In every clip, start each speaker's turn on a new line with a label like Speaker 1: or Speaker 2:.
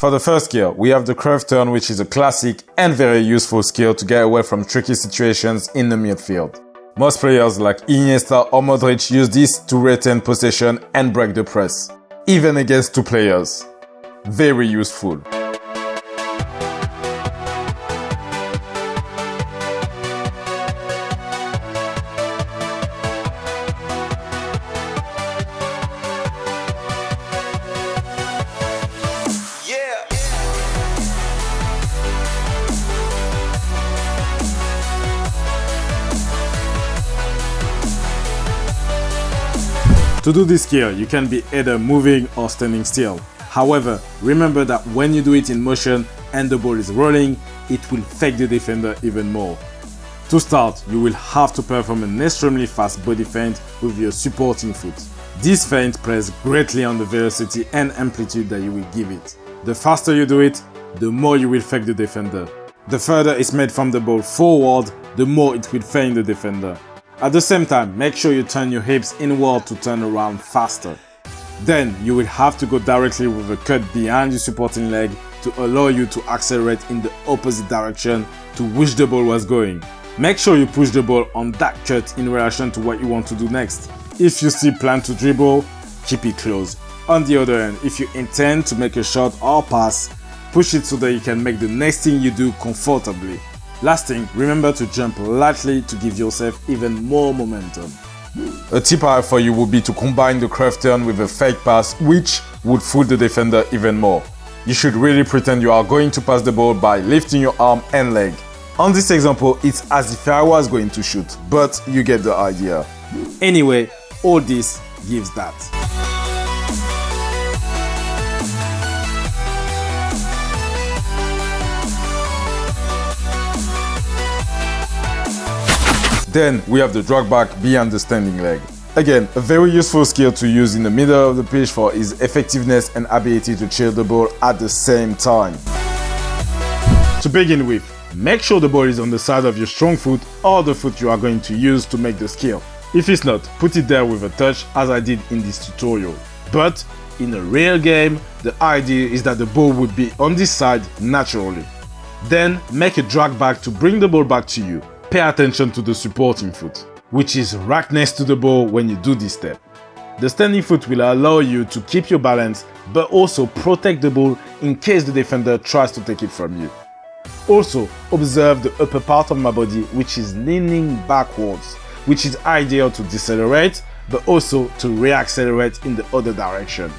Speaker 1: For the first skill, we have the cruyff turn, which is a classic and very useful skill to get away from tricky situations in the midfield. Most players like Iniesta or Modric use this to retain possession and break the press, even against two players. Very useful. To do this skill, you can be either moving or standing still. However, remember that when you do it in motion and the ball is rolling, it will fake the defender even more. To start, you will have to perform an extremely fast body feint with your supporting foot. This feint plays greatly on the velocity and amplitude that you will give it. The faster you do it, the more you will fake the defender. The further it's made from the ball forward, the more it will feint the defender. At the same time, make sure you turn your hips inward to turn around faster. Then you will have to go directly with a cut behind your supporting leg to allow you to accelerate in the opposite direction to which the ball was going. Make sure you push the ball on that cut in relation to what you want to do next. If you still plan to dribble, keep it close. On the other hand, if you intend to make a shot or pass, push it so that you can make the next thing you do comfortably. Last thing, remember to jump lightly to give yourself even more momentum. A tip I have for you would be to combine the cruyff turn with a fake pass, which would fool the defender even more. You should really pretend you are going to pass the ball by lifting your arm and leg. On this example, it's as if I was going to shoot, but you get the idea. Anyway, all this gives that. Then we have the drag back behind the standing leg. Again, a very useful skill to use in the middle of the pitch for its effectiveness and ability to chill the ball at the same time. To begin with, make sure the ball is on the side of your strong foot or the foot you are going to use to make the skill. If it's not, put it there with a touch as I did in this tutorial. But in a real game, the idea is that the ball would be on this side naturally. Then make a drag back to bring the ball back to you. Pay attention to the supporting foot, which is right next to the ball when you do this step. The standing foot will allow you to keep your balance, but also protect the ball in case the defender tries to take it from you. Also, observe the upper part of my body, which is leaning backwards, which is ideal to decelerate, but also to reaccelerate in the other direction.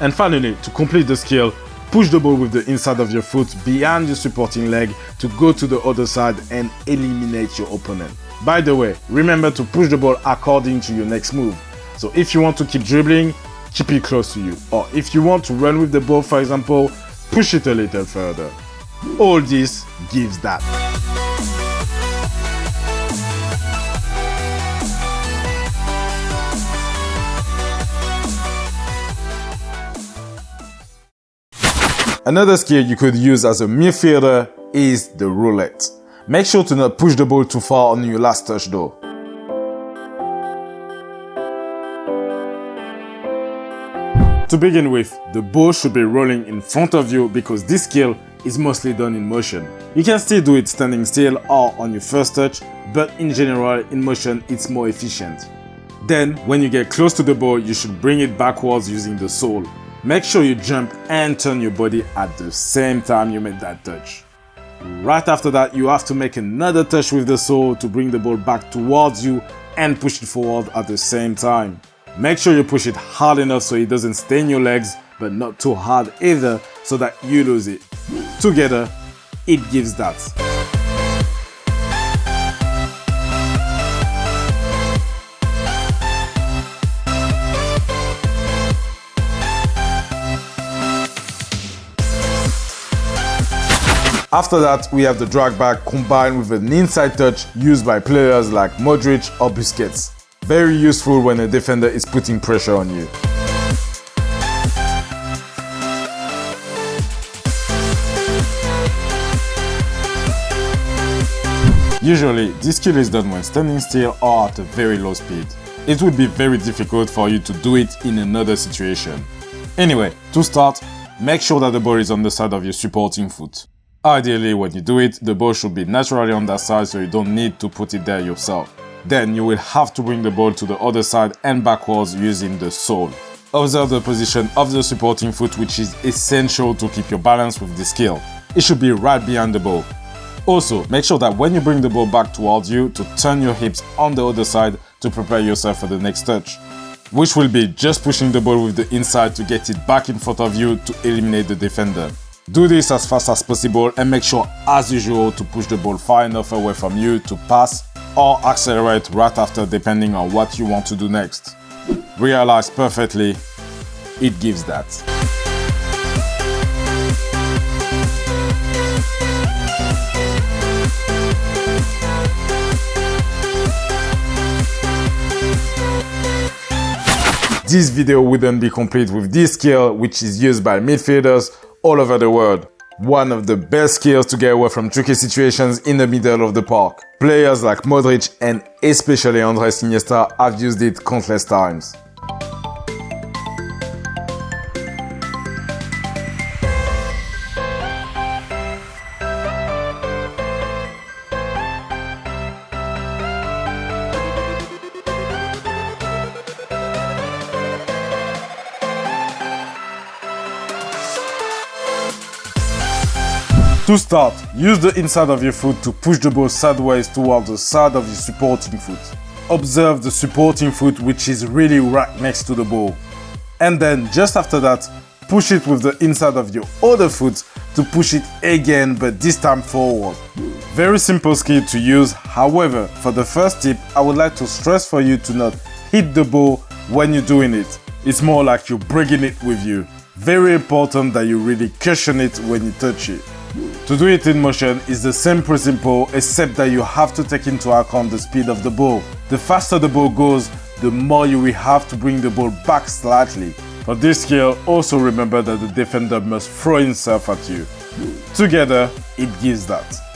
Speaker 1: And finally, to complete the skill, push the ball with the inside of your foot behind your supporting leg to go to the other side and eliminate your opponent. By the way, remember to push the ball according to your next move. So if you want to keep dribbling, keep it close to you. Or if you want to run with the ball, for example, push it a little further. All this gives that. Another skill you could use as a midfielder is the roulette. Make sure to not push the ball too far on your last touch though. To begin with, the ball should be rolling in front of you because this skill is mostly done in motion. You can still do it standing still or on your first touch, but in general, in motion it's more efficient. Then, when you get close to the ball, you should bring it backwards using the sole. Make sure you jump and turn your body at the same time you make that touch. Right after that, you have to make another touch with the sole to bring the ball back towards you and push it forward at the same time. Make sure you push it hard enough so it doesn't stain your legs, but not too hard either so that you lose it. Together, it gives that. After that, we have the drag back combined with an inside touch used by players like Modric or Busquets. Very useful when a defender is putting pressure on you. Usually, this skill is done when standing still or at a very low speed. It would be very difficult for you to do it in another situation. Anyway, to start, make sure that the ball is on the side of your supporting foot. Ideally, when you do it, the ball should be naturally on that side so you don't need to put it there yourself. Then you will have to bring the ball to the other side and backwards using the sole. Observe the position of the supporting foot, which is essential to keep your balance with this skill. It should be right behind the ball. Also, make sure that when you bring the ball back towards you, to turn your hips on the other side to prepare yourself for the next touch, which will be just pushing the ball with the inside to get it back in front of you to eliminate the defender. Do this as fast as possible and make sure, as usual, to push the ball far enough away from you to pass or accelerate right after, depending on what you want to do next. Realize perfectly, it gives that. This video wouldn't be complete with this skill, which is used by midfielders all over the world. One of the best skills to get away from tricky situations in the middle of the park. Players like Modric and especially Iniesta have used it countless times. To start, use the inside of your foot to push the ball sideways towards the side of your supporting foot. Observe the supporting foot, which is really right next to the ball. And then, just after that, push it with the inside of your other foot to push it again, but this time forward. Very simple skill to use. However, for the first tip, I would like to stress for you to not hit the ball when you're doing it. It's more like you're bringing it with you. Very important that you really cushion it when you touch it. To do it in motion is the same principle, except that you have to take into account the speed of the ball. The faster the ball goes, the more you will have to bring the ball back slightly. For this skill, also remember that the defender must throw himself at you. Together, it gives that.